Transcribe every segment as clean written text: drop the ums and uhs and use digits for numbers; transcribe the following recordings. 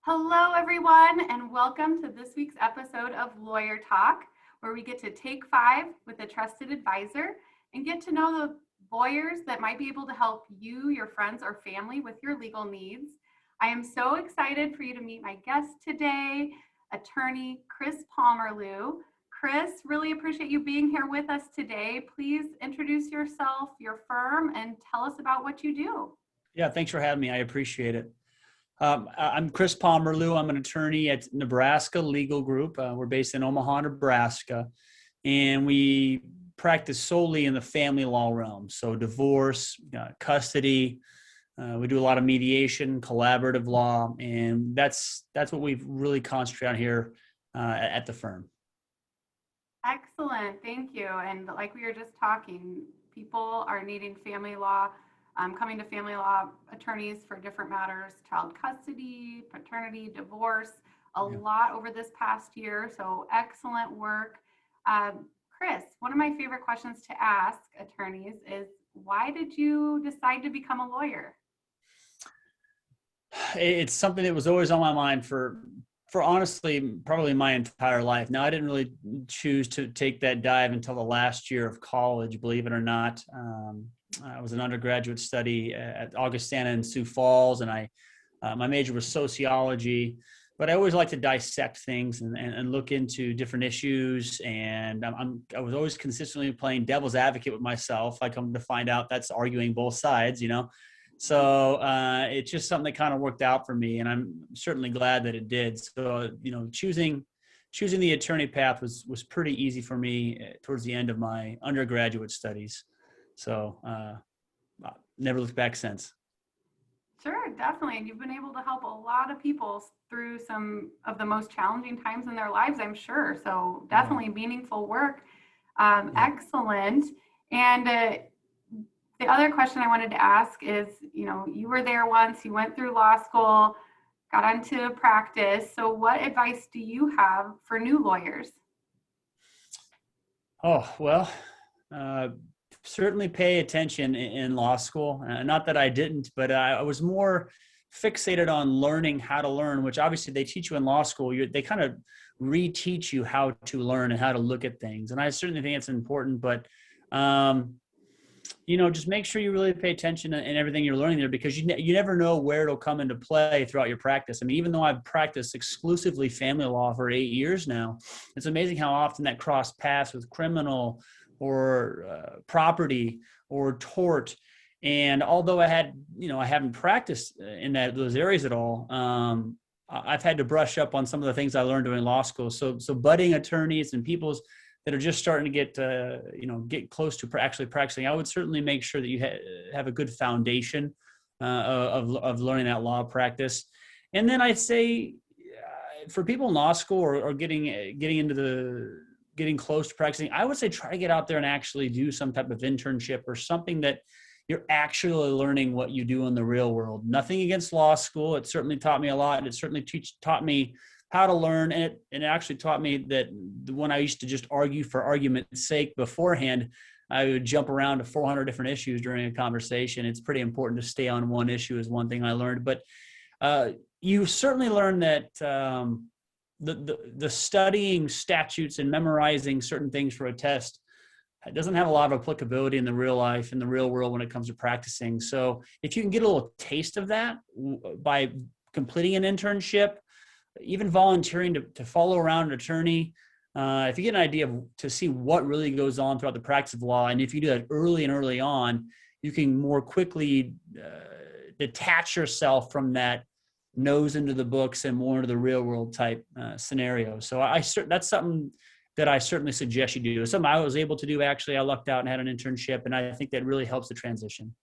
Hello, everyone, and welcome to this week's episode of Lawyer Talk, where we get to take five with a trusted advisor and get to know the lawyers that might be able to help you, your friends, or family with your legal needs. I am so excited for you to meet my guest today, attorney Chris Pomerleau. Chris, really appreciate you being here with us today. Please introduce yourself, your firm, and tell us about what you do. Yeah, thanks for having me. I appreciate it. I'm Chris Pomerleau. I'm an attorney at Nebraska Legal Group. We're based in Omaha, Nebraska, and we practice solely in the family law realm. So divorce, custody. We do a lot of mediation, collaborative law, and that's what we've really concentrated on here at the firm. Excellent, thank you. And like we were just talking, people are needing family law, coming to family law attorneys for different matters, child custody, paternity, divorce, a lot over this past year. So excellent work. Chris, one of my favorite questions to ask attorneys is, why did you decide to become a lawyer? It's something that was always on my mind for honestly, probably my entire life. Now, I didn't really choose to take that dive until the last year of college, believe it or not. I was an undergraduate study at Augustana in Sioux Falls, and my major was sociology. But I always like to dissect things and look into different issues. And I was always consistently playing devil's advocate with myself. I come to find out that's arguing both sides, So it's just something that kind of worked out for me, and I'm certainly glad that it did. So choosing the attorney path was pretty easy for me towards the end of my undergraduate studies. So never looked back since. Sure, definitely. And you've been able to help a lot of people through some of the most challenging times in their lives, I'm sure. So definitely meaningful work. Excellent. And the other question I wanted to ask is, you were there once, you went through law school, got into practice. So what advice do you have for new lawyers? Oh, well, certainly pay attention in law school. Not that I didn't, but I was more fixated on learning how to learn, which obviously they teach you in law school. They kind of reteach you how to learn and how to look at things. And I certainly think it's important, but just make sure you really pay attention in everything you're learning there, because you never know where it'll come into play throughout your practice. I mean, even though I've practiced exclusively family law for 8 years now, it's amazing how often that cross paths with criminal or property or tort. And although I haven't practiced in those areas at all, I've had to brush up on some of the things I learned during law school. So budding attorneys and people's that are just starting to get close to actually practicing, I would certainly make sure that you have a good foundation of learning that law practice. And then I'd say for people in law school or getting close to practicing, I would say try to get out there and actually do some type of internship or something that you're actually learning what you do in the real world. Nothing against law school. It certainly taught me a lot. And it certainly taught me how to learn. And it actually taught me that when I used to just argue for argument's sake beforehand, I would jump around to 400 different issues during a conversation. It's pretty important to stay on one issue is one thing I learned. But you certainly learn that the studying statutes and memorizing certain things for a test, it doesn't have a lot of applicability in the real life, in the real world when it comes to practicing. So if you can get a little taste of that by completing an internship, even volunteering to follow around an attorney, if you get an idea to see what really goes on throughout the practice of law, and if you do that early on, you can more quickly detach yourself from that nose into the books and more into the real world type scenario. So that's something that I certainly suggest you do. It's something I was able to do. Actually, I lucked out and had an internship, and I think that really helps the transition.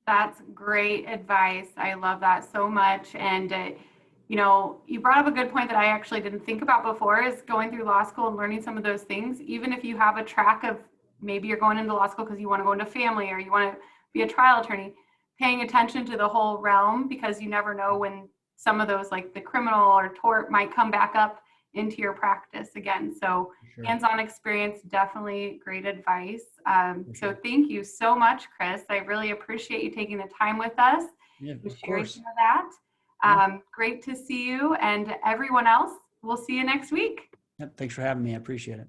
That's great advice. I love that so much. And you brought up a good point that I actually didn't think about before, is going through law school and learning some of those things. Even if you have a track of, maybe you're going into law school because you want to go into family or you want to be a trial attorney, paying attention to the whole realm, because you never know when some of those, like the criminal or tort, might come back up into your practice again. So sure. Hands-on experience, definitely great advice. So thank you so much, Chris. I really appreciate you taking the time with us and sharing some of that. Great to see you, and everyone else, we'll see you next week. Yep, thanks for having me. I appreciate it.